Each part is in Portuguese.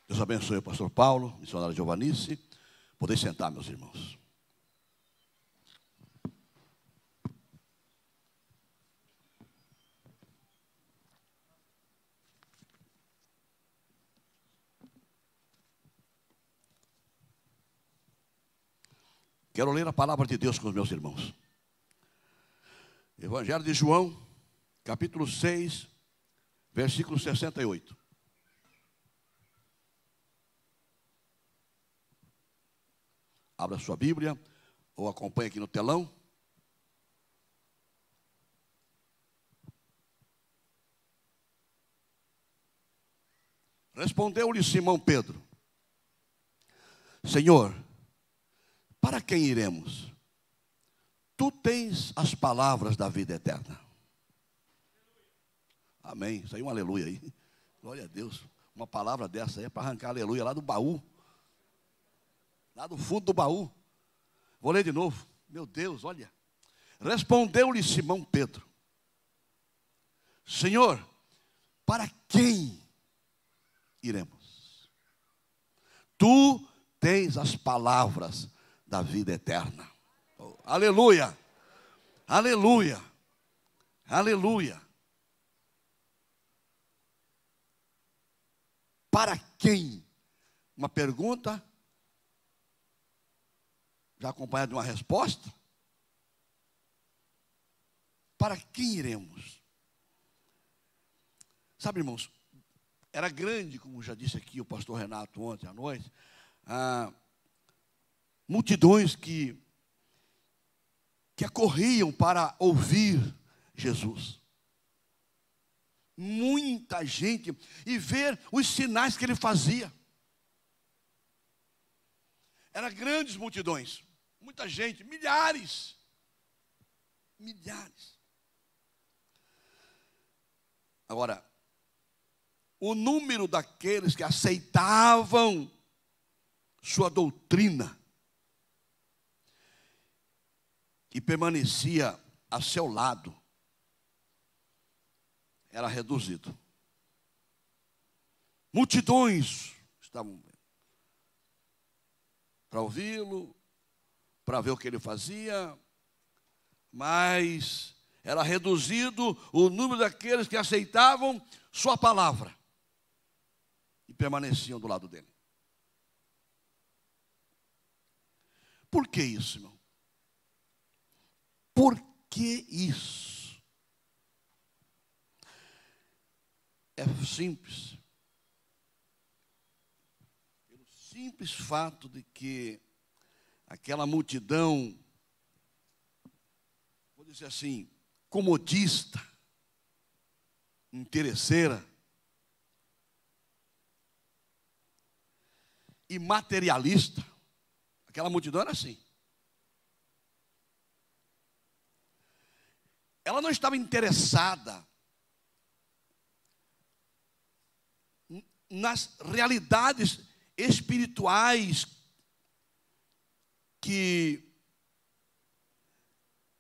Deus abençoe o pastor Paulo, missionário Giovanice. Podem sentar, meus irmãos. Quero ler a palavra de Deus com os meus irmãos. Evangelho de João, capítulo 6, versículo 68. Abra sua Bíblia ou acompanhe aqui no telão. Respondeu-lhe Simão Pedro: Senhor, para quem iremos? Tu tens as palavras da vida eterna. Amém. Isso aí é um aleluia aí. Glória a Deus. Uma palavra dessa aí é para arrancar aleluia lá do baú. Lá do fundo do baú. Vou ler de novo. Meu Deus, olha. Respondeu-lhe Simão Pedro: Senhor, para quem iremos? Tu tens as palavras da vida eterna. Oh, aleluia. Aleluia. Aleluia. Para quem? Uma pergunta já acompanhada de uma resposta. Para quem iremos? Sabe, irmãos, era grande, como já disse aqui o pastor Renato ontem à noite, multidões que acorriam para ouvir Jesus. Muita gente, e ver os sinais que ele fazia. Eram grandes multidões, muita gente, milhares. Milhares. Agora, o número daqueles que aceitavam sua doutrina e permanecia a seu lado era reduzido. Multidões estavam para ouvi-lo, para ver o que ele fazia, mas era reduzido o número daqueles que aceitavam sua palavra e permaneciam do lado dele. Por que isso, irmão? Por que isso? É simples. Pelo simples fato de que aquela multidão, vou dizer assim, comodista, interesseira e materialista, aquela multidão era assim. Ela não estava interessada nas realidades espirituais que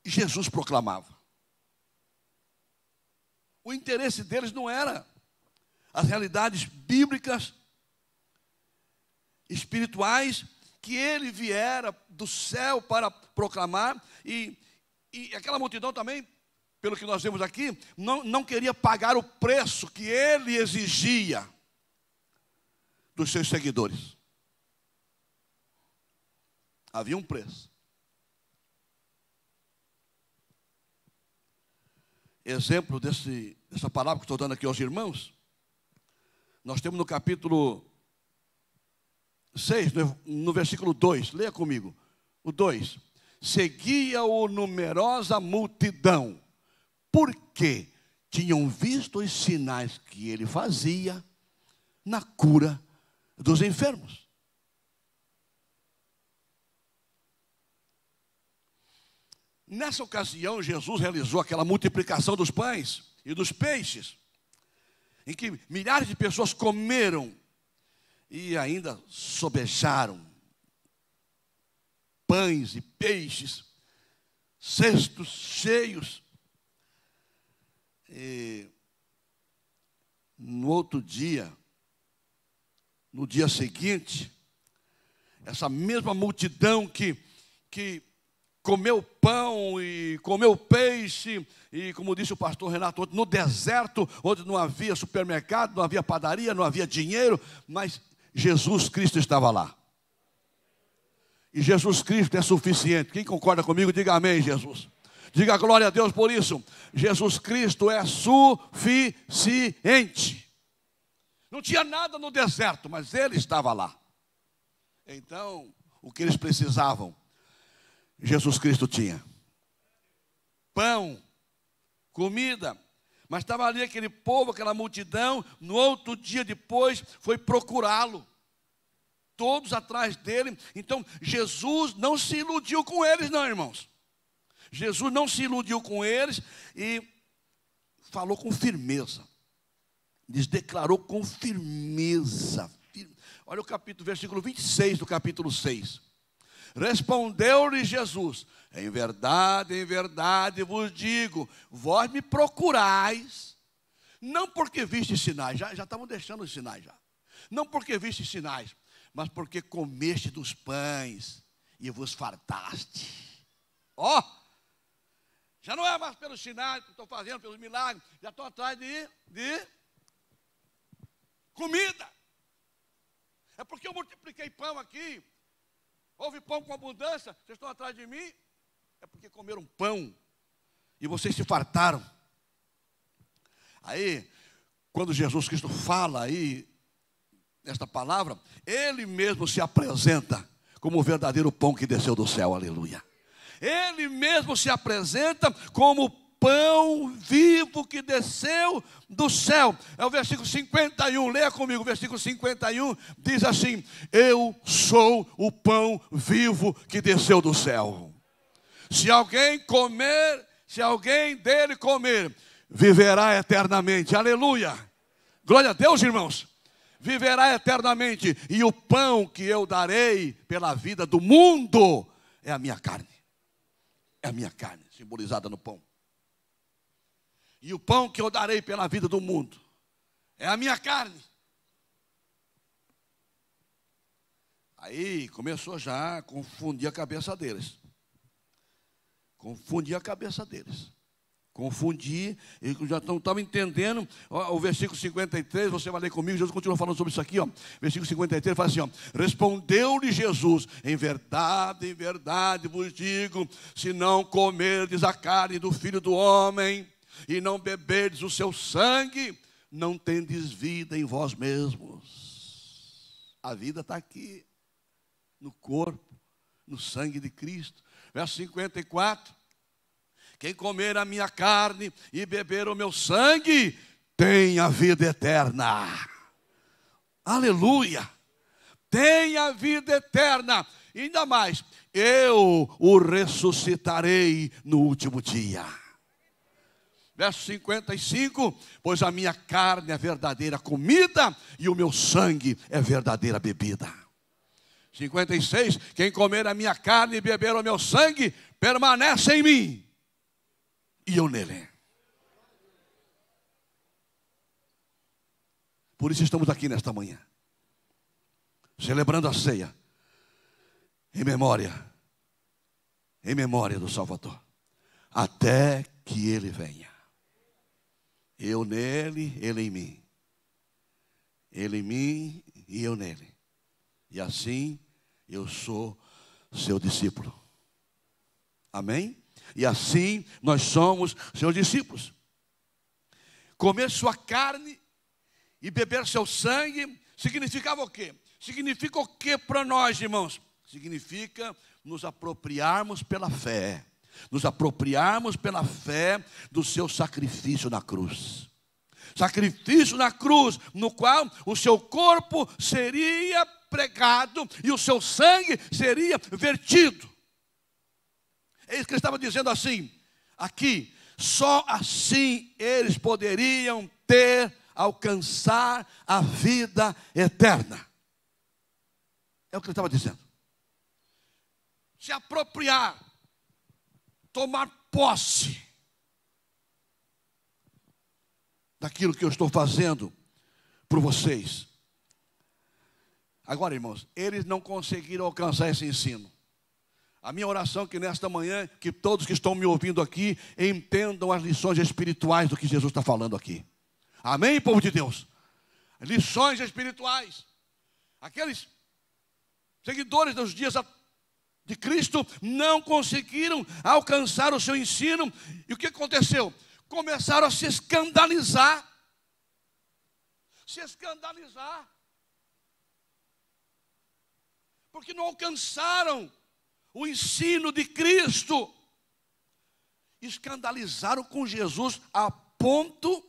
Jesus proclamava. O interesse deles não era as realidades bíblicas, espirituais, que ele viera do céu para proclamar, e aquela multidão também, pelo que nós vemos aqui, não queria pagar o preço que ele exigia dos seus seguidores. Havia um preço. Exemplo dessa palavra que estou dando aqui aos irmãos, nós temos no capítulo 6, no versículo 2, leia comigo, o 2. Seguia-o numerosa multidão, porque tinham visto os sinais que ele fazia na cura dos enfermos. Nessa ocasião, Jesus realizou aquela multiplicação dos pães e dos peixes, em que milhares de pessoas comeram e ainda sobejaram pães e peixes, cestos cheios. E no outro dia, no dia seguinte, essa mesma multidão que comeu pão e comeu peixe, e como disse o pastor Renato, no deserto, onde não havia supermercado, não havia padaria, não havia dinheiro, mas Jesus Cristo estava lá. E Jesus Cristo é suficiente. Quem concorda comigo, diga amém, Jesus. Diga glória a Deus por isso. Jesus Cristo é suficiente. Não tinha nada no deserto, mas Ele estava lá. Então, o que eles precisavam, Jesus Cristo tinha. Pão, comida. Mas estava ali aquele povo, aquela multidão. No outro dia depois, foi procurá-lo. Todos atrás dele. Então, Jesus não se iludiu com eles, não, irmãos. Jesus não se iludiu com eles e falou com firmeza. Lhes declarou com firmeza. Olha o versículo 26 do capítulo 6. Respondeu-lhe Jesus: em verdade vos digo, vós me procurais, não porque vistes sinais, já estavam deixando os sinais já. Não porque vistes sinais, mas porque comeste dos pães e vos fartaste. Ó, já não é mais pelos sinais que estou fazendo, pelos milagres, já estou atrás de comida. É porque eu multipliquei pão aqui, houve pão com abundância, vocês estão atrás de mim, é porque comeram pão e vocês se fartaram. Aí, quando Jesus Cristo fala aí, nesta palavra, Ele mesmo se apresenta como o verdadeiro pão que desceu do céu, aleluia. Ele mesmo se apresenta como pão vivo que desceu do céu. É o versículo 51, leia comigo, o versículo 51 diz assim: eu sou o pão vivo que desceu do céu. Se alguém dele comer, viverá eternamente, aleluia. Glória a Deus, irmãos. Viverá eternamente, e o pão que eu darei pela vida do mundo é a minha carne. É a minha carne, simbolizada no pão. E o pão que eu darei pela vida do mundo é a minha carne. Aí começou já a confundir a cabeça deles. Confundir, eles já não estavam entendendo. O versículo 53, você vai ler comigo, Jesus continua falando sobre isso aqui, ó. Versículo 53 fala assim, ó: respondeu-lhe Jesus: em verdade vos digo, se não comerdes a carne do Filho do Homem e não beberdes o seu sangue, não tendes vida em vós mesmos. A vida está aqui, no corpo, no sangue de Cristo. Verso 54: quem comer a minha carne e beber o meu sangue, tem a vida eterna. Aleluia! Tem a vida eterna. E ainda mais, eu o ressuscitarei no último dia. Verso 55: pois a minha carne é verdadeira comida e o meu sangue é verdadeira bebida. 56: quem comer a minha carne e beber o meu sangue, permanece em mim e eu nele. Por isso estamos aqui nesta manhã, celebrando a ceia, em memória do Salvador, até que Ele venha. Eu nele, Ele em mim. Ele em mim e eu nele. E assim eu sou seu discípulo. Amém? E assim nós somos seus discípulos. Comer sua carne e beber seu sangue significava o quê? Significa o quê para nós, irmãos? Significa nos apropriarmos pela fé. Nos apropriarmos pela fé do seu sacrifício na cruz. Sacrifício na cruz, no qual o seu corpo seria pregado e o seu sangue seria vertido. É isso que ele estava dizendo assim, aqui, só assim eles poderiam alcançar a vida eterna. É o que ele estava dizendo. Se apropriar, tomar posse daquilo que eu estou fazendo por vocês. Agora, irmãos, eles não conseguiram alcançar esse ensino. A minha oração é que nesta manhã, que todos que estão me ouvindo aqui, entendam as lições espirituais do que Jesus está falando aqui. Amém, povo de Deus? Lições espirituais. Aqueles seguidores dos dias de Cristo não conseguiram alcançar o seu ensino. E o que aconteceu? Começaram a se escandalizar. Se escandalizar. Porque não alcançaram o ensino de Cristo. Escandalizaram com Jesus a ponto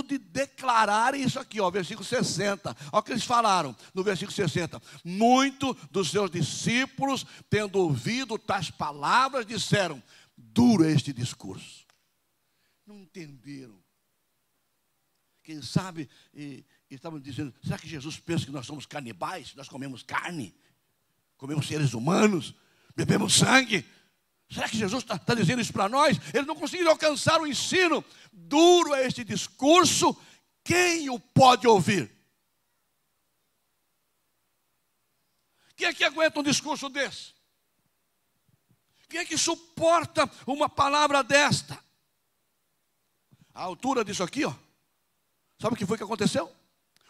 de declarar isso aqui, ó, versículo 60. Olha o que eles falaram no versículo 60. Muitos dos seus discípulos, tendo ouvido tais palavras, disseram: duro é este discurso. Não entenderam. Quem sabe, e estavam dizendo: será que Jesus pensa que nós somos canibais? Nós comemos carne, comemos seres humanos, bebemos sangue. Será que Jesus está dizendo isso para nós? Eles não conseguiram alcançar o ensino. Duro é este discurso, quem o pode ouvir? Quem é que aguenta um discurso desse? Quem é que suporta uma palavra desta? A altura disso aqui, ó. Sabe o que foi que aconteceu?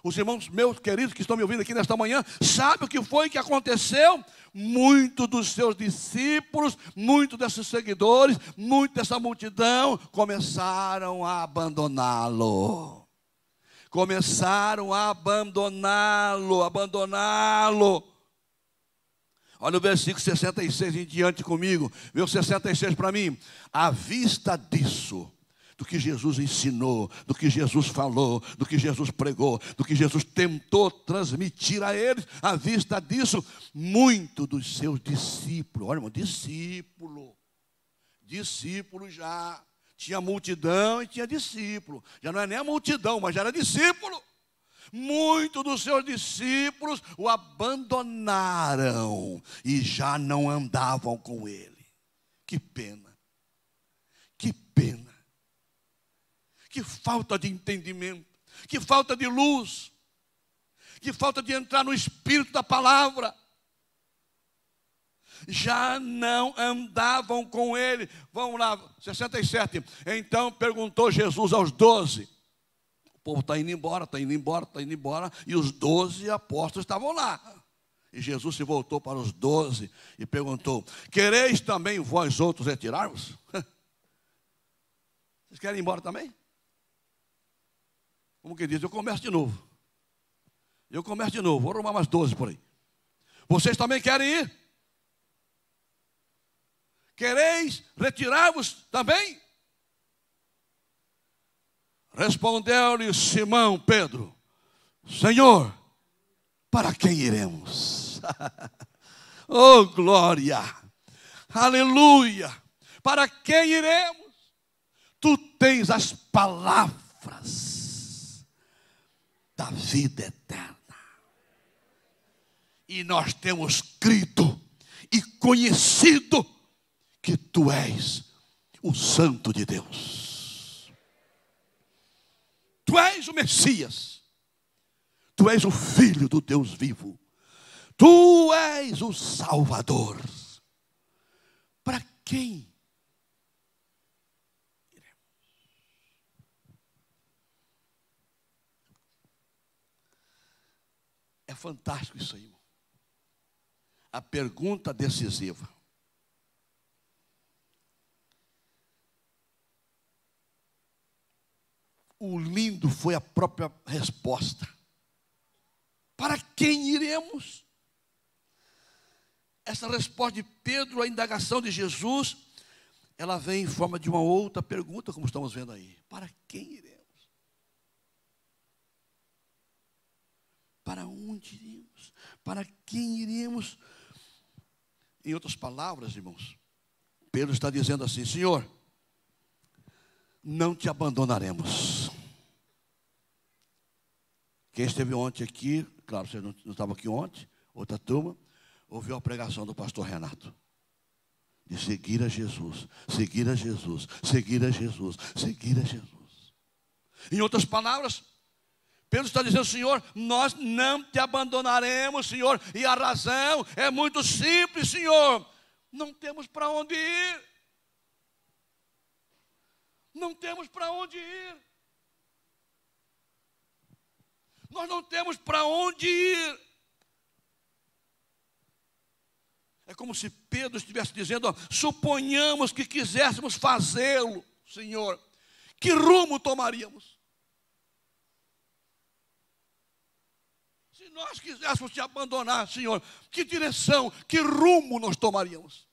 Os irmãos meus queridos que estão me ouvindo aqui nesta manhã, sabem o que foi que aconteceu? Muitos dos seus discípulos, muitos desses seguidores, muita dessa multidão começaram a abandoná-lo. Começaram a abandoná-lo. Olha o versículo 66 em diante comigo. Vê o 66 para mim. À vista disso, do que Jesus ensinou, do que Jesus falou, do que Jesus pregou, do que Jesus tentou transmitir a eles, à vista disso, muitos dos seus discípulos, olha, irmão, discípulo já, tinha multidão e tinha discípulo, já não é nem a multidão, mas já era discípulo. Muitos dos seus discípulos o abandonaram e já não andavam com ele. Que pena, que pena. Que falta de entendimento, que falta de luz, que falta de entrar no espírito da palavra. Já não andavam com ele. Vamos lá, 67. Então perguntou Jesus aos 12. O povo está indo embora. E os 12 apóstolos estavam lá. E Jesus se voltou para os 12 e perguntou: quereis também vós outros retirar-vos? Vocês querem ir embora também? Como que diz, eu começo de novo, vou arrumar mais 12 por aí. Vocês também querem ir? Quereis retirar-vos também? Respondeu-lhe Simão Pedro: Senhor, para quem iremos? Oh, glória, aleluia, para quem iremos? Tu tens as palavras da vida eterna. E nós temos crido e conhecido que tu és o Santo de Deus. Tu és o Messias. Tu és o Filho do Deus vivo. Tu és o Salvador. Para quem? É fantástico isso aí, irmão. A pergunta decisiva. O lindo foi a própria resposta. Para quem iremos? Essa resposta de Pedro, a indagação de Jesus, ela vem em forma de uma outra pergunta, como estamos vendo aí. Para quem iremos? Para onde iremos? Para quem iremos? Em outras palavras, irmãos, Pedro está dizendo assim: Senhor, não te abandonaremos. Quem esteve ontem aqui, claro, você não estava aqui ontem, outra turma, ouviu a pregação do pastor Renato. De seguir a Jesus, seguir a Jesus, seguir a Jesus, seguir a Jesus. Em outras palavras, Pedro está dizendo: Senhor, nós não te abandonaremos, Senhor. E a razão é muito simples, Senhor. Não temos para onde ir. Não temos para onde ir. Nós não temos para onde ir. É como se Pedro estivesse dizendo: ó, suponhamos que quiséssemos fazê-lo, Senhor, que rumo tomaríamos? Se nós quiséssemos te abandonar, Senhor, que direção, que rumo nós tomaríamos?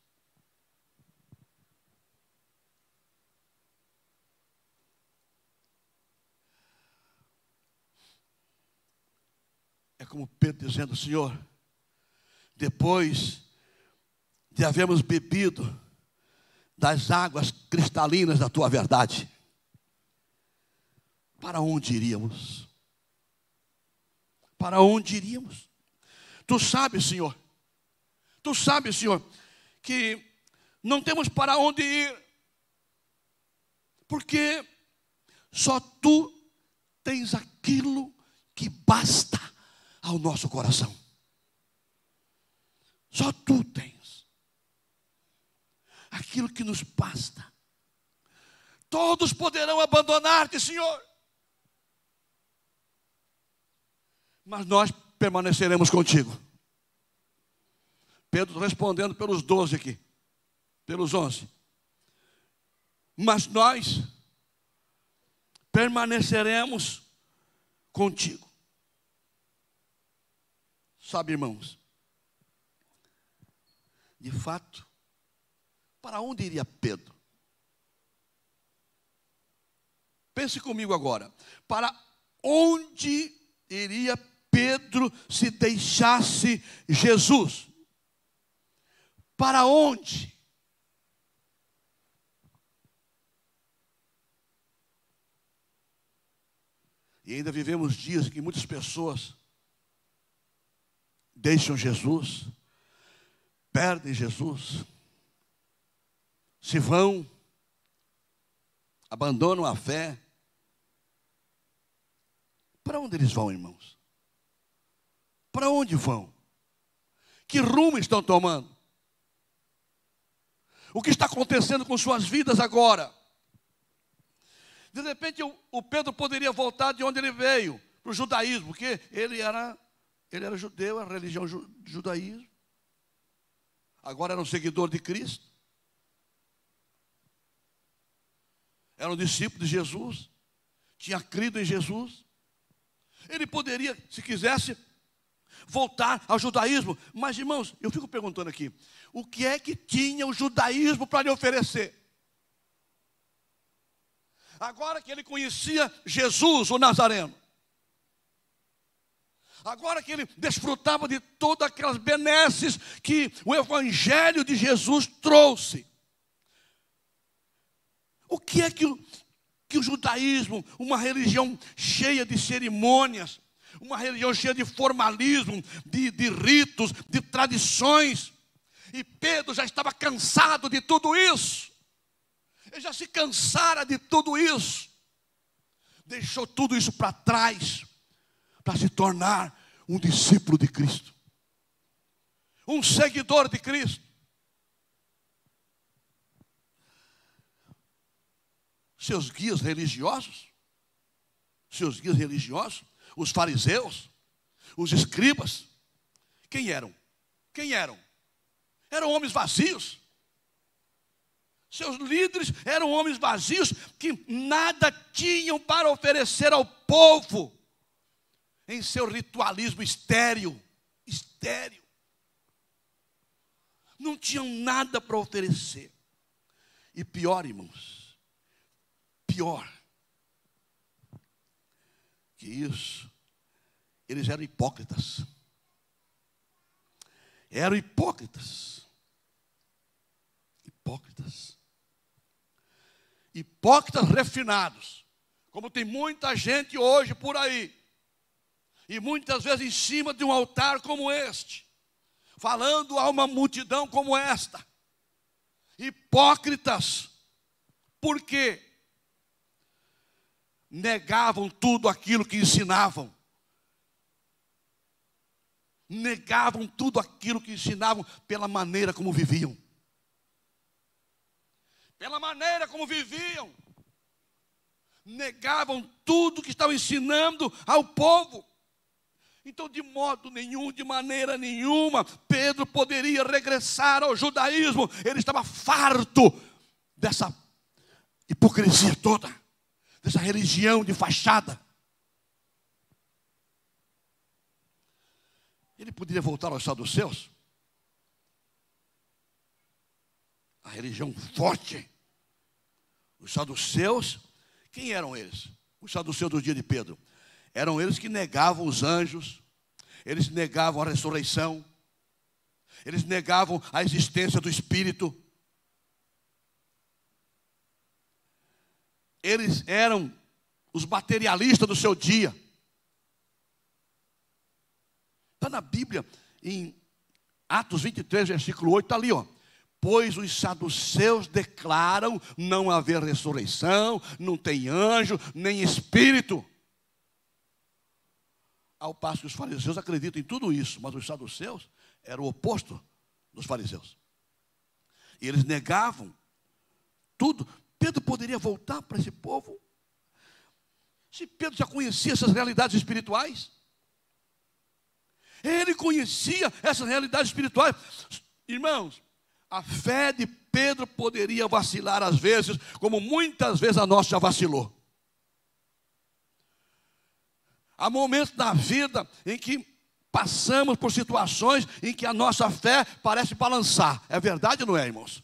É como Pedro dizendo: Senhor, depois de havermos bebido das águas cristalinas da tua verdade, para onde iríamos? Para onde iríamos? Tu sabes, Senhor, que não temos para onde ir, porque só tu tens aquilo que basta ao nosso coração. Só tu tens aquilo que nos basta. Todos poderão abandonar-te, Senhor, mas nós permaneceremos contigo. Pedro respondendo pelos 12 aqui, pelos 11. Mas nós permaneceremos contigo. Sabe, irmãos, de fato, para onde iria Pedro? Pense comigo agora. Para onde iria Pedro se deixasse Jesus? Para onde? E ainda vivemos dias em que muitas pessoas deixam Jesus, perdem Jesus, se vão, abandonam a fé. Para onde eles vão, irmãos? Para onde vão? Que rumo estão tomando? O que está acontecendo com suas vidas agora? De repente o Pedro poderia voltar de onde ele veio, para o judaísmo, porque ele era judeu, a religião judaísmo. Agora era um seguidor de Cristo. Era um discípulo de Jesus. Tinha crido em Jesus. Ele poderia, se quisesse, voltar ao judaísmo. Mas, irmãos, eu fico perguntando aqui: o que é que tinha o judaísmo para lhe oferecer? Agora que ele conhecia Jesus, o Nazareno, agora que ele desfrutava de todas aquelas benesses que o Evangelho de Jesus trouxe, o que é que o judaísmo, uma religião cheia de cerimônias, uma religião cheia de formalismo, de ritos, de tradições, e Pedro já estava cansado de tudo isso. Ele já se cansara de tudo isso. Deixou tudo isso para trás, para se tornar um discípulo de Cristo, um seguidor de Cristo. Seus guias religiosos, os fariseus, os escribas, quem eram? Eram homens vazios. Seus líderes eram homens vazios que nada tinham para oferecer ao povo em seu ritualismo estéril. Não tinham nada para oferecer. E pior, irmãos, pior que isso, eles eram hipócritas. Hipócritas refinados, como tem muita gente hoje por aí, e muitas vezes em cima de um altar como este, falando a uma multidão como esta. Hipócritas. Por quê? negavam tudo aquilo que ensinavam. Negavam tudo aquilo que ensinavam pela maneira como viviam. Pela maneira como viviam. Negavam tudo que estavam ensinando ao povo. Então, de modo nenhum, de maneira nenhuma, Pedro poderia regressar ao judaísmo. Ele estava farto dessa hipocrisia toda, dessa religião de fachada. Ele poderia voltar aos saduceus, a religião forte. Os saduceus, quem eram eles? Os saduceus do dia de Pedro. Eram eles que negavam os anjos, eles negavam a ressurreição, eles negavam a existência do Espírito. Eles eram os materialistas do seu dia. Está na Bíblia, em Atos 23, versículo 8, está ali, ó. Pois os saduceus declaram não haver ressurreição, não tem anjo, nem espírito. Ao passo que os fariseus acreditam em tudo isso, mas os saduceus eram o oposto dos fariseus. E eles negavam tudo. Pedro poderia voltar para esse povo? Se Pedro já conhecia essas realidades espirituais. Ele conhecia essas realidades espirituais. Irmãos, a fé de Pedro poderia vacilar às vezes, como muitas vezes a nossa já vacilou. Há momentos da vida em que passamos por situações em que a nossa fé parece balançar. É verdade ou não é, irmãos?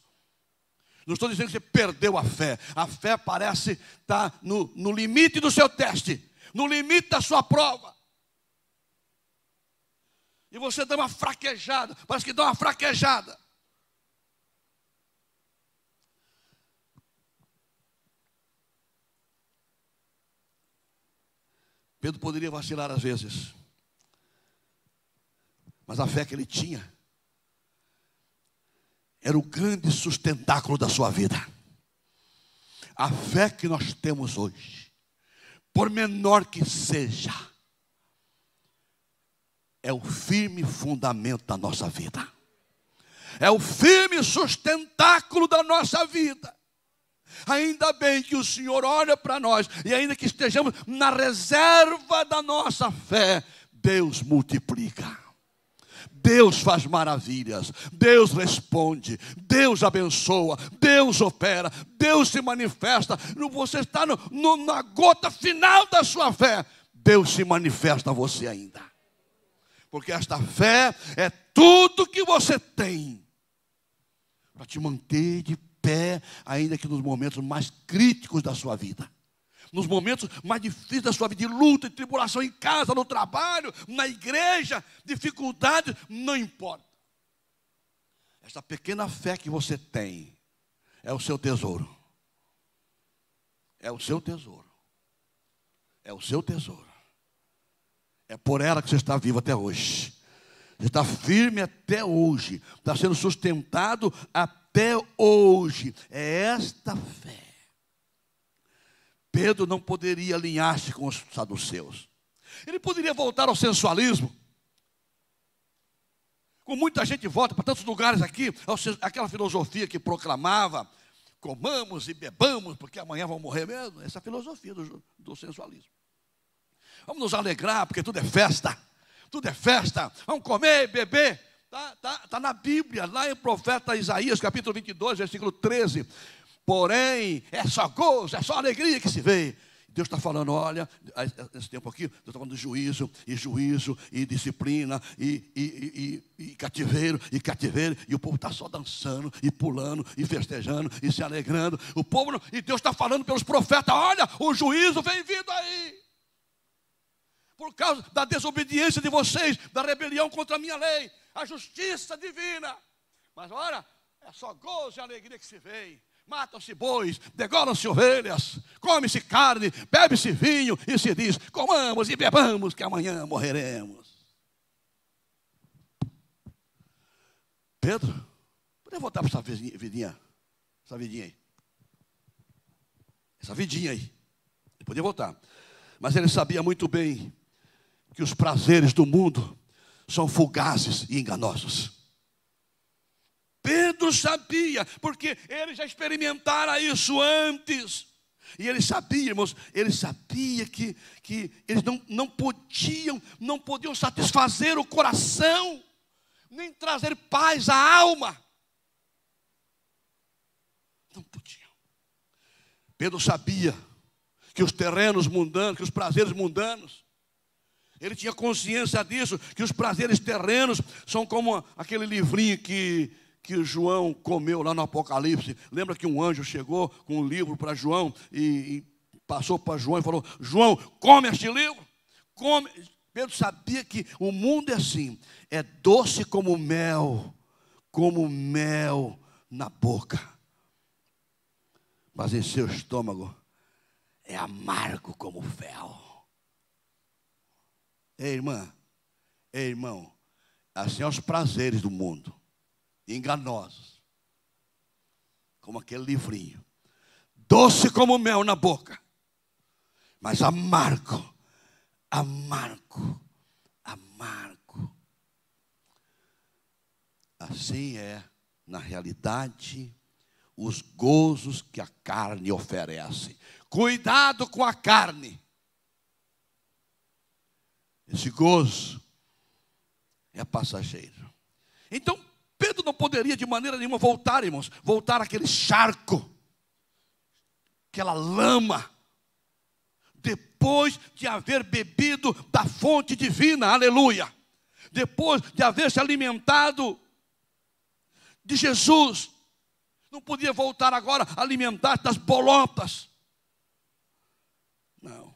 Não estou dizendo que você perdeu a fé. A fé parece estar no limite do seu teste, no limite da sua prova. E você dá uma fraquejada, parece que dá uma fraquejada. Pedro poderia vacilar às vezes, mas a fé que ele tinha era o grande sustentáculo da sua vida. A fé que nós temos hoje, por menor que seja, é o firme fundamento da nossa vida. É o firme sustentáculo da nossa vida. Ainda bem que o Senhor olha para nós, e ainda que estejamos na reserva da nossa fé, Deus multiplica. Deus faz maravilhas, Deus responde, Deus abençoa, Deus opera, Deus se manifesta. Você está na gota final da sua fé, Deus se manifesta a você ainda. Porque esta fé é tudo que você tem para te manter de pé, ainda que nos momentos mais críticos da sua vida. Nos momentos mais difíceis da sua vida, de luta e tribulação em casa, no trabalho, na igreja, dificuldades, não importa. Esta pequena fé que você tem é o seu tesouro. É o seu tesouro. É o seu tesouro. É por ela que você está vivo até hoje. Você está firme até hoje. Está sendo sustentado até hoje. É esta fé. Pedro não poderia alinhar-se com os saduceus. Ele poderia voltar ao sensualismo. Como muita gente volta para tantos lugares aqui, aquela filosofia que proclamava: comamos e bebamos, porque amanhã vão morrer mesmo. Essa filosofia do sensualismo. Vamos nos alegrar, porque tudo é festa. Tudo é festa. Vamos comer e beber. Está na Bíblia, lá em profeta Isaías, capítulo 22, versículo 13. Porém, é só gozo, é só alegria que se vê. Deus está falando, olha, esse tempo aqui, Deus está falando de juízo, e disciplina, e cativeiro, e o povo está só dançando, e pulando, e festejando, e se alegrando. O povo, e Deus está falando pelos profetas, olha, o juízo vem vindo aí. Por causa da desobediência de vocês, da rebelião contra a minha lei, a justiça divina. Mas olha, é só gozo e alegria que se vê. Matam-se bois, degolam-se ovelhas, come-se carne, bebe-se vinho, e se diz: comamos e bebamos, que amanhã morreremos. Pedro, poderia voltar para essa vidinha aí. Essa vidinha aí. Ele podia voltar. Mas ele sabia muito bem que os prazeres do mundo são fugazes e enganosos. Pedro sabia, porque ele já experimentara isso antes. E ele sabia, irmãos, ele sabia que eles não podiam satisfazer o coração, nem trazer paz à alma. Não podiam. Pedro sabia que os terrenos mundanos, que os prazeres mundanos, ele tinha consciência disso, que os prazeres terrenos são como aquele livrinho que João comeu lá no Apocalipse. Lembra que um anjo chegou com um livro para João e passou para João e falou: João, come este livro. Come. Pedro sabia que o mundo é assim, é doce como mel na boca, mas em seu estômago é amargo como fel. Ei, irmã, ei, irmão, assim são os prazeres do mundo, enganosos, como aquele livrinho, doce como mel na boca, mas amargo. Assim é, na realidade, os gozos que a carne oferece. Cuidado com a carne. Esse gozo é passageiro. Então, Pedro não poderia de maneira nenhuma voltar, irmãos, voltar àquele charco, aquela lama, depois de haver bebido da fonte divina, aleluia. Depois de haver se alimentado de Jesus, não podia voltar agora a alimentar das bolotas. Não.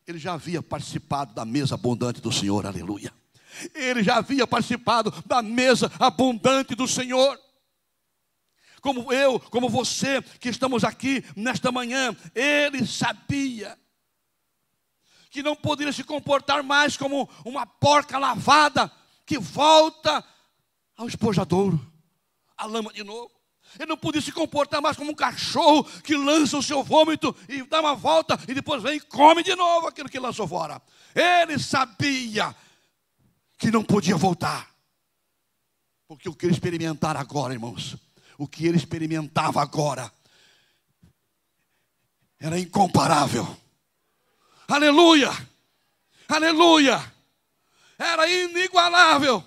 Ele já havia participado da mesa abundante do Senhor, aleluia. Ele já havia participado da mesa abundante do Senhor. Como eu, como você, que estamos aqui nesta manhã, ele sabia que não poderia se comportar mais como uma porca lavada que volta ao espojadouro, à lama de novo. Ele não podia se comportar mais como um cachorro que lança o seu vômito e dá uma volta e depois vem e come de novo aquilo que lançou fora. Ele sabia que não podia voltar, porque o que ele experimentar agora, irmãos, o que ele experimentava agora era incomparável. Aleluia, aleluia, era inigualável.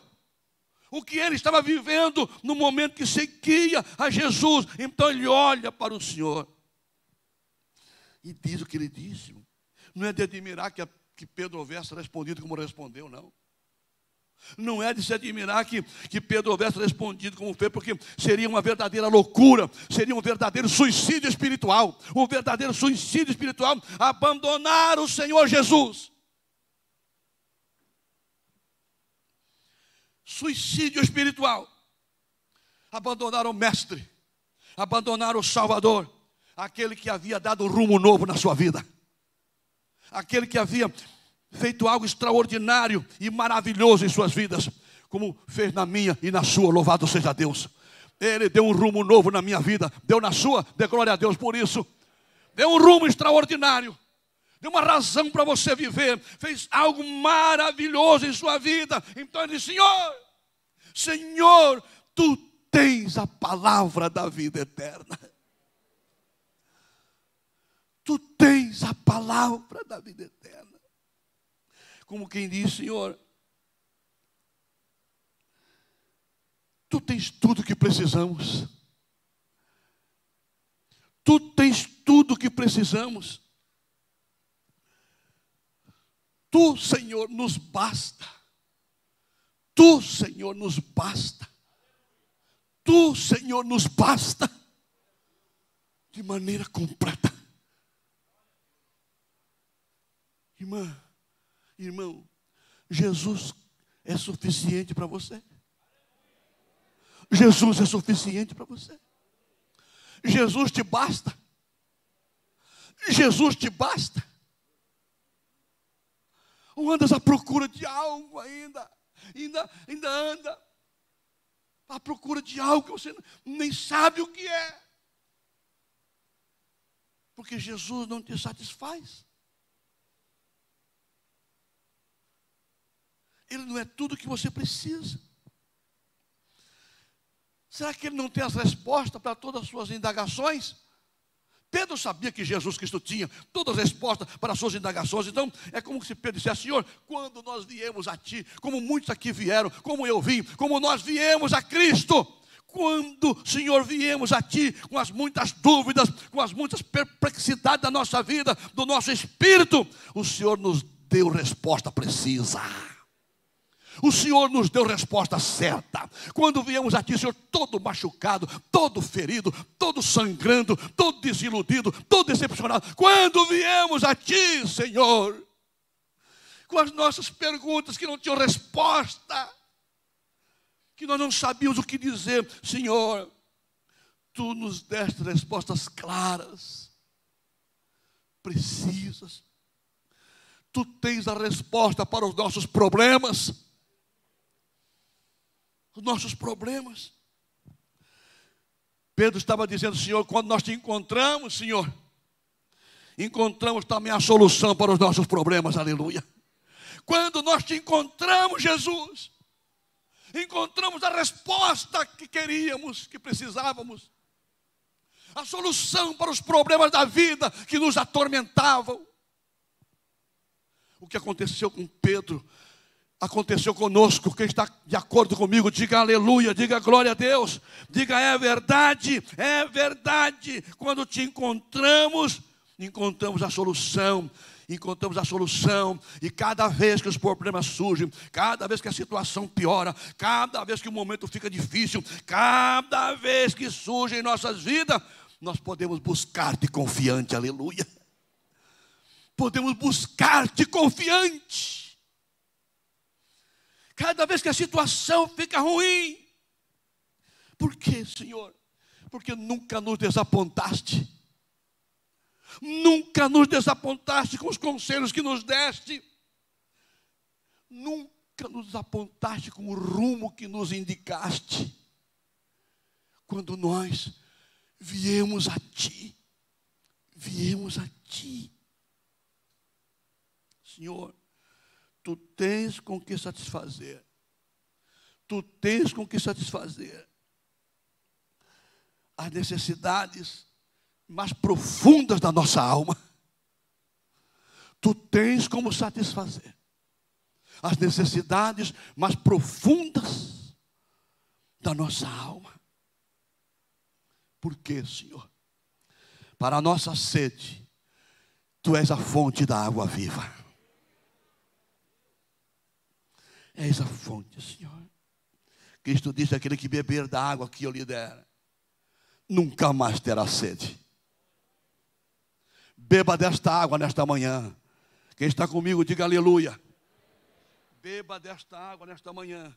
O que ele estava vivendo no momento que seguia a Jesus. Então ele olha para o Senhor e diz o que ele disse. Não é de admirar que Pedro houvesse respondido como respondeu, não. Não é de se admirar que Pedro houvesse respondido como fez, porque seria uma verdadeira loucura, seria um verdadeiro suicídio espiritual. Um verdadeiro suicídio espiritual, abandonar o Senhor Jesus. Suicídio espiritual. Abandonar o Mestre, abandonar o Salvador, aquele que havia dado um rumo novo na sua vida, aquele que havia feito algo extraordinário e maravilhoso em suas vidas, como fez na minha e na sua, louvado seja Deus. Ele deu um rumo novo na minha vida, deu na sua, dê glória a Deus por isso. Deu um rumo extraordinário, deu uma razão para você viver, fez algo maravilhoso em sua vida. Então ele disse: Senhor, tu tens a palavra da vida eterna. Tu tens a palavra da vida eterna. Como quem diz: Senhor, tu tens tudo que precisamos. Tu tens tudo que precisamos. Tu, Senhor, nos basta. Tu, Senhor, nos basta. Tu, Senhor, nos basta de maneira completa. Irmão, Jesus é suficiente para você. Jesus é suficiente para você. Jesus te basta. Jesus te basta. Ou andas à procura de algo ainda anda à procura de algo que você nem sabe o que é. Porque Jesus não te satisfaz. Ele não é tudo que você precisa. Será que Ele não tem as respostas para todas as suas indagações? Pedro sabia que Jesus Cristo tinha todas as respostas para as suas indagações. Então, é como se Pedro dissesse: Senhor, quando nós viemos a Ti, como muitos aqui vieram, como eu vim, como nós viemos a Cristo, quando, Senhor, viemos a Ti com as muitas dúvidas, com as muitas perplexidades da nossa vida, do nosso espírito, o Senhor nos deu resposta precisa. O Senhor nos deu resposta certa. Quando viemos a Ti, Senhor, todo machucado, todo ferido, todo sangrando, todo desiludido, todo decepcionado. Quando viemos a Ti, Senhor, com as nossas perguntas que não tinham resposta, que nós não sabíamos o que dizer, Senhor, Tu nos deste respostas claras, precisas. Tu tens a resposta para os nossos problemas. Os nossos problemas. Pedro estava dizendo: Senhor, quando nós Te encontramos, Senhor, encontramos também a solução para os nossos problemas, aleluia. Quando nós Te encontramos, Jesus, encontramos a resposta que queríamos, que precisávamos, a solução para os problemas da vida que nos atormentavam. O que aconteceu com Pedro aconteceu conosco. Quem está de acordo comigo, diga aleluia, diga glória a Deus, diga é verdade, é verdade. Quando Te encontramos, encontramos a solução. Encontramos a solução. E cada vez que os problemas surgem, cada vez que a situação piora, cada vez que o momento fica difícil, cada vez que surge em nossas vidas, nós podemos buscar-Te confiante, aleluia. Podemos buscar-Te confiante. Cada vez que a situação fica ruim. Por quê, Senhor? Porque nunca nos desapontaste. Nunca nos desapontaste com os conselhos que nos deste. Nunca nos desapontaste com o rumo que nos indicaste. Quando nós viemos a Ti. Viemos a Ti. Senhor, Tu tens com que satisfazer. Tu tens com que satisfazer as necessidades mais profundas da nossa alma. Tu tens como satisfazer as necessidades mais profundas da nossa alma. Por quê, Senhor? Para a nossa sede, Tu és a fonte da água viva. És a fonte, Senhor. Cristo disse: aquele que beber da água que eu lhe der, nunca mais terá sede. Beba desta água nesta manhã. Quem está comigo, diga aleluia. Beba desta água nesta manhã.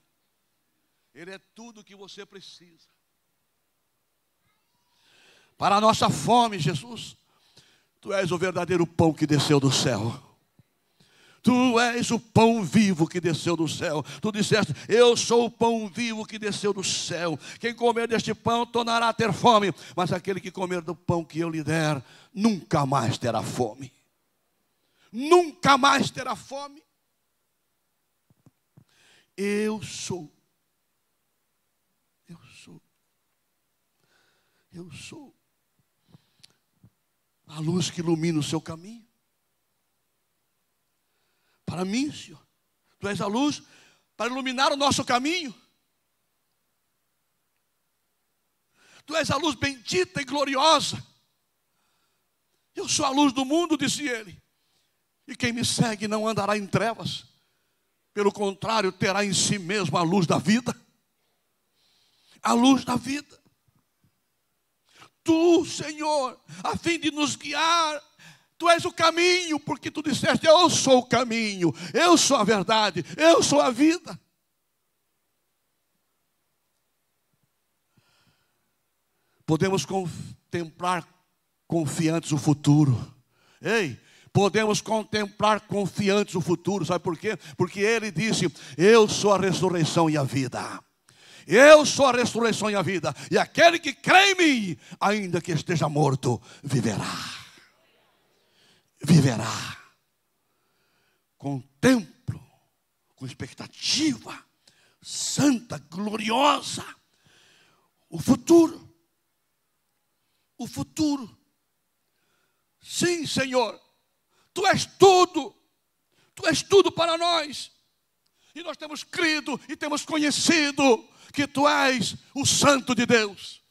Ele é tudo o que você precisa. Para a nossa fome, Jesus, Tu és o verdadeiro pão que desceu do céu. Tu és o pão vivo que desceu do céu. Tu disseste: eu sou o pão vivo que desceu do céu. Quem comer deste pão tornará a ter fome, mas aquele que comer do pão que eu lhe der, nunca mais terá fome. Nunca mais terá fome. Eu sou. Eu sou. Eu sou a luz que ilumina o seu caminho. Para mim, Senhor, Tu és a luz para iluminar o nosso caminho. Tu és a luz bendita e gloriosa. Eu sou a luz do mundo, disse Ele. E quem me segue não andará em trevas. Pelo contrário, terá em si mesmo a luz da vida. A luz da vida. Tu, Senhor, a fim de nos guiar, Tu és o caminho, porque Tu disseste: eu sou o caminho, eu sou a verdade, eu sou a vida. Podemos contemplar confiantes o futuro. Ei, podemos contemplar confiantes o futuro. Sabe por quê? Porque Ele disse: eu sou a ressurreição e a vida. Eu sou a ressurreição e a vida. E aquele que crê em mim, ainda que esteja morto, viverá. viverá. Contemplo com expectativa santa, gloriosa, o futuro. O futuro. Sim, Senhor, Tu és tudo. Tu és tudo para nós. E nós temos crido e temos conhecido que Tu és o Santo de Deus.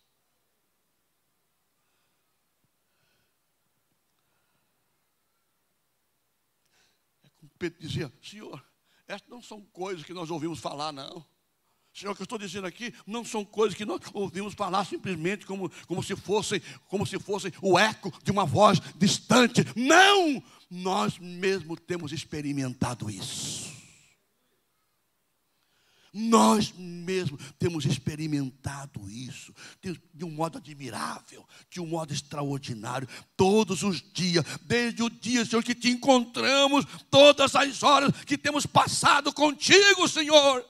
É como Pedro dizia: Senhor, estas não são coisas que nós ouvimos falar, não. Senhor, o que eu estou dizendo aqui não são coisas que nós ouvimos falar simplesmente como se fossem o eco de uma voz distante. Não! Nós mesmos temos experimentado isso. Nós mesmos temos experimentado isso de um modo admirável, de um modo extraordinário, todos os dias, desde o dia, Senhor, que Te encontramos, todas as horas que temos passado contigo, Senhor.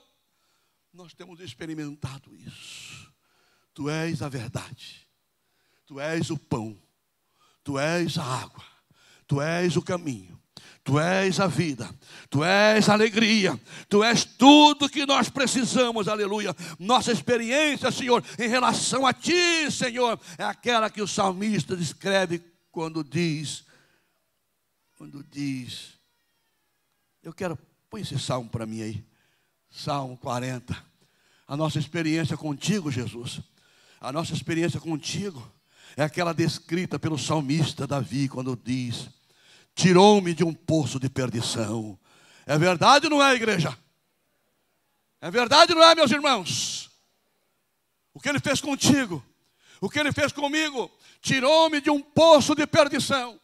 Nós temos experimentado isso. Tu és a verdade, Tu és o pão, Tu és a água, Tu és o caminho, Tu és a vida, Tu és a alegria, Tu és tudo que nós precisamos, aleluia. Nossa experiência, Senhor, em relação a Ti, Senhor, é aquela que o salmista descreve quando diz, põe esse salmo para mim aí, Salmo 40, a nossa experiência contigo, Jesus, a nossa experiência contigo é aquela descrita pelo salmista Davi, quando diz: tirou-me de um poço de perdição. É verdade ou não é, igreja? É verdade ou não é, meus irmãos? O que Ele fez contigo, o que Ele fez comigo, tirou-me de um poço de perdição,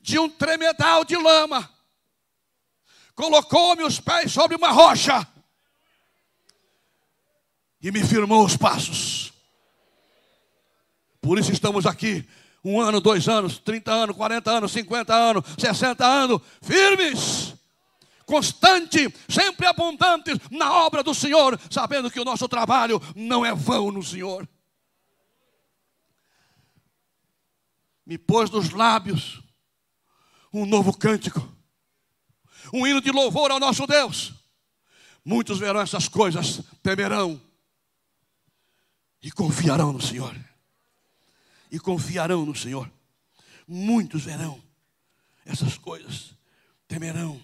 de um tremedal de lama, colocou-me os pés sobre uma rocha e me firmou os passos. Por isso estamos aqui, 1 ano, 2 anos, 30 anos, 40 anos, 50 anos, 60 anos, firmes, constantes, sempre abundantes na obra do Senhor, sabendo que o nosso trabalho não é vão no Senhor. Me pôs nos lábios um novo cântico, um hino de louvor ao nosso Deus. Muitos verão essas coisas, temerão e confiarão no Senhor. E confiarão no Senhor. Muitos verão essas coisas, temerão.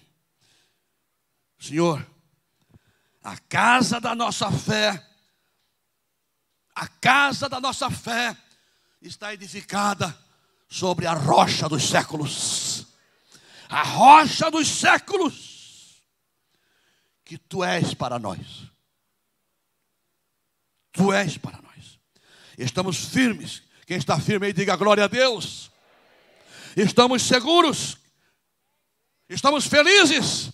Senhor, a casa da nossa fé está edificada sobre a rocha dos séculos. A rocha dos séculos que Tu és para nós. Tu és para nós. Estamos firmes. Quem está firme aí, diga glória a Deus. Estamos seguros. Estamos felizes.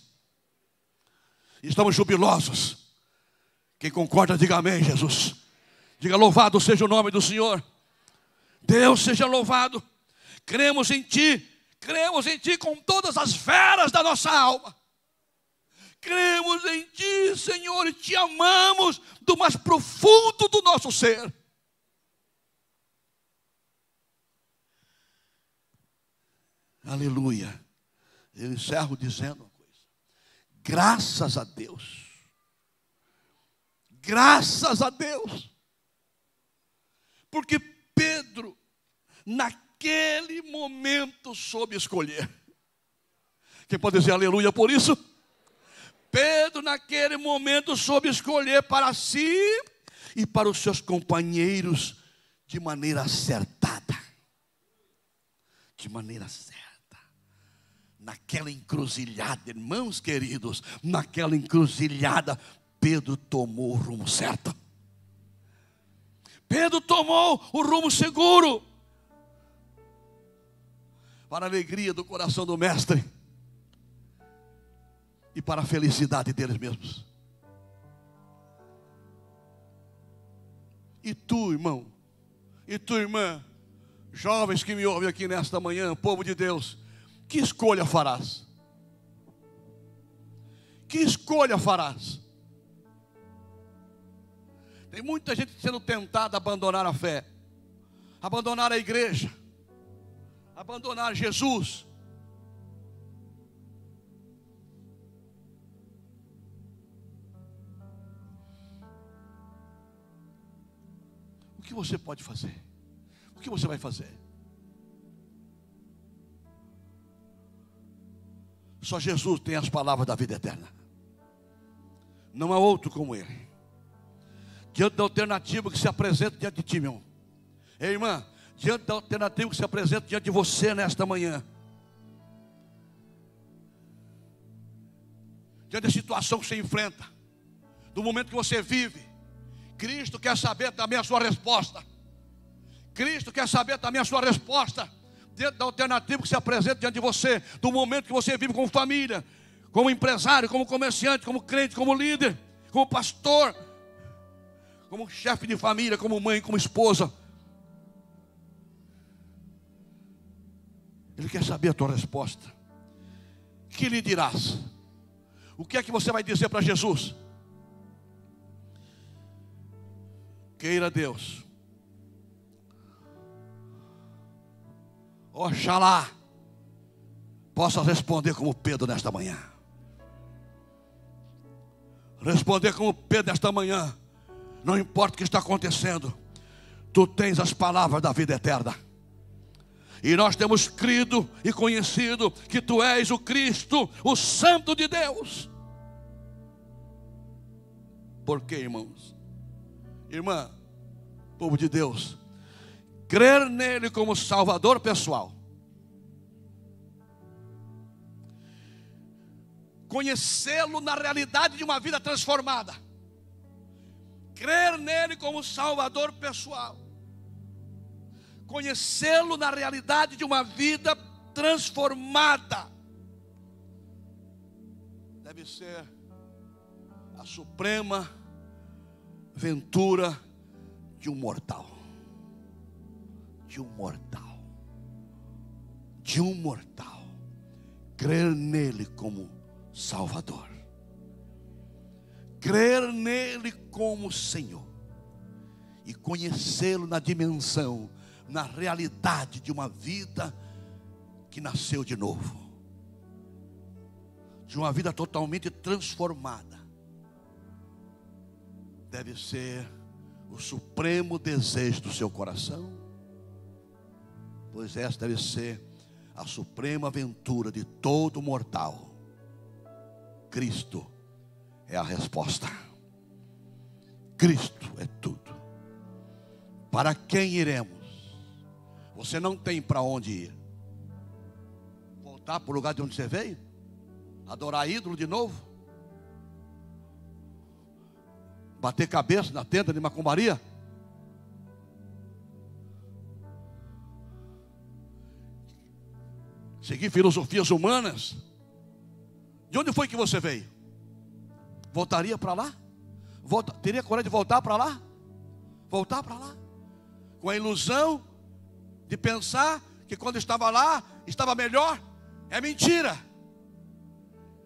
Estamos jubilosos. Quem concorda, diga amém, Jesus. Diga louvado seja o nome do Senhor. Deus seja louvado. Cremos em Ti com todas as veras da nossa alma. Cremos em Ti, Senhor, e Te amamos do mais profundo do nosso ser. Aleluia. Eu encerro dizendo uma coisa. Graças a Deus. Graças a Deus. Porque Pedro, naquele momento, soube escolher. Quem pode dizer aleluia por isso? Pedro, naquele momento, soube escolher para si e para os seus companheiros de maneira acertada. De maneira certa. Naquela encruzilhada, irmãos queridos, naquela encruzilhada, Pedro tomou o rumo certo. Pedro tomou o rumo seguro. Para a alegria do coração do mestre. E para a felicidade deles mesmos. E tu, irmão, e tu, irmã, jovens que me ouvem aqui nesta manhã, povo de Deus, que escolha farás? Que escolha farás? Tem muita gente sendo tentada a abandonar a fé, abandonar a igreja, abandonar Jesus, que você pode fazer? O que você vai fazer? Só Jesus tem as palavras da vida eterna. Não há outro como Ele. Diante da alternativa que se apresenta diante de ti, meu irmão. Ei, irmã, diante da alternativa que se apresenta diante de você nesta manhã. Diante da situação que você enfrenta, do momento que você vive, Cristo quer saber também a sua resposta. Cristo quer saber também a sua resposta. Diante da alternativa que se apresenta diante de você, do momento que você vive como família, como empresário, como comerciante, como crente, como líder, como pastor, como chefe de família, como mãe, como esposa. Ele quer saber a tua resposta. Que lhe dirás? O que é que você vai dizer para Jesus? Queira Deus, oxalá possa responder como Pedro nesta manhã. Responder como Pedro nesta manhã. Não importa o que está acontecendo, tu tens as palavras da vida eterna. E nós temos crido e conhecido que tu és o Cristo, o Santo de Deus. Por quê, irmãos? Irmã, povo de Deus, crer nele como Salvador pessoal, conhecê-lo na realidade de uma vida transformada, crer nele como Salvador pessoal, conhecê-lo na realidade de uma vida transformada, deve ser a suprema ventura de um mortal. De um mortal. De um mortal. Crer nele como Salvador. Crer nele como Senhor. E conhecê-lo na dimensão, na realidade de uma vida que nasceu de novo. De uma vida totalmente transformada. Deve ser o supremo desejo do seu coração, pois essa deve ser a suprema aventura de todo mortal. Cristo é a resposta. Cristo é tudo. Para quem iremos? Você não tem para onde ir. Voltar para o lugar de onde você veio? Adorar ídolo de novo? Bater cabeça na tenda de macumbaria? Seguir filosofias humanas? De onde foi que você veio? Voltaria para lá? Teria coragem de voltar para lá? Voltar para lá? Com a ilusão de pensar que quando estava lá, estava melhor? É mentira.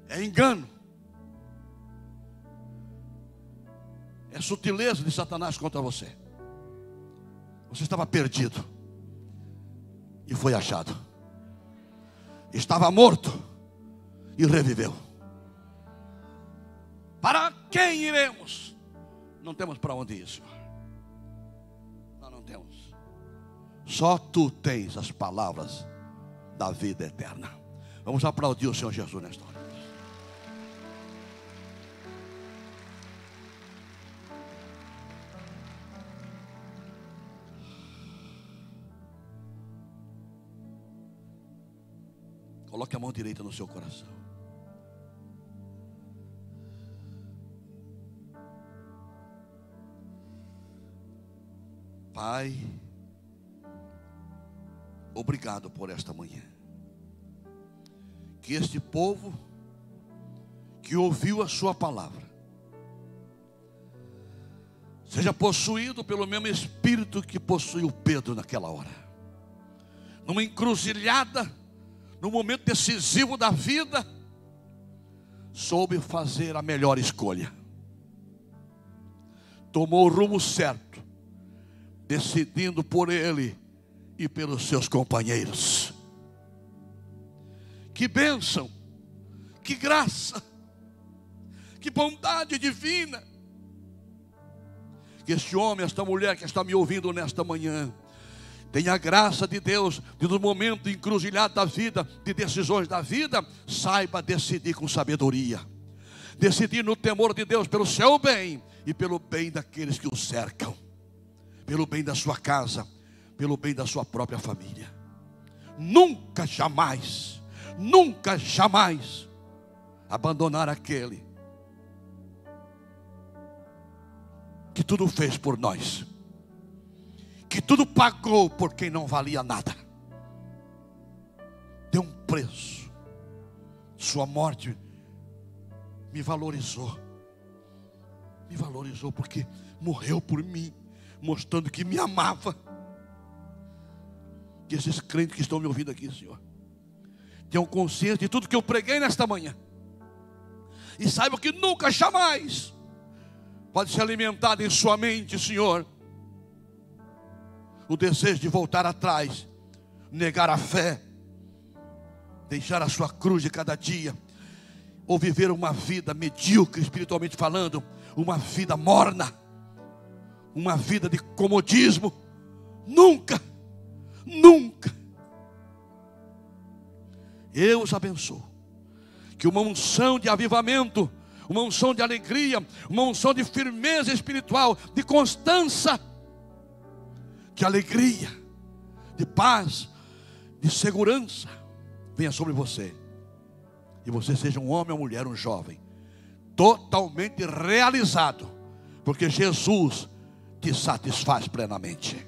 É engano. É sutileza de Satanás contra você. Você estava perdido e foi achado. Estava morto e reviveu. Para quem iremos? Não temos para onde ir, Senhor. Nós não temos. Só tu tens as palavras da vida eterna. Vamos aplaudir o Senhor Jesus nesta hora. Coloque a mão direita no seu coração. Pai, obrigado por esta manhã. Que este povo que ouviu a sua palavra seja possuído pelo mesmo espírito que possuiu Pedro naquela hora. Numa encruzilhada, no momento decisivo da vida, soube fazer a melhor escolha. Tomou o rumo certo, decidindo por ele e pelos seus companheiros. Que bênção, que graça, que bondade divina, que este homem, esta mulher que está me ouvindo nesta manhã, tenha a graça de Deus, de no momento encruzilhado da vida, de decisões da vida, saiba decidir com sabedoria. Decidir no temor de Deus, pelo seu bem e pelo bem daqueles que o cercam, pelo bem da sua casa, pelo bem da sua própria família. Nunca jamais abandonar aquele que tudo fez por nós, que tudo pagou por quem não valia nada, deu um preço. Sua morte me valorizou porque morreu por mim, mostrando que me amava. Que esses crentes que estão me ouvindo aqui, Senhor, tenham consciência de tudo que eu preguei nesta manhã, e saibam que nunca, jamais pode ser alimentado em sua mente, Senhor, o desejo de voltar atrás, negar a fé, deixar a sua cruz de cada dia, ou viver uma vida medíocre espiritualmente falando, uma vida morna, uma vida de comodismo. Nunca. Eu os abençoo, que uma unção de avivamento, uma unção de alegria, uma unção de firmeza espiritual, de constância, de alegria, de paz, de segurança, venha sobre você, e você seja um homem ou mulher, um jovem, totalmente realizado, porque Jesus te satisfaz plenamente.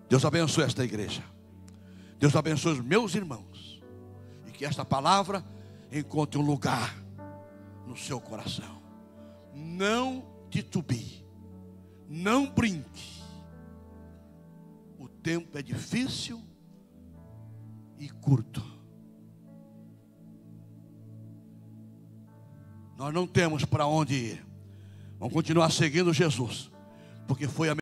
Deus abençoe esta igreja, Deus abençoe os meus irmãos, e que esta palavra encontre um lugar no seu coração. Não titubie, não brinque. O tempo é difícil e curto. Nós não temos para onde ir. Vamos continuar seguindo Jesus, porque foi a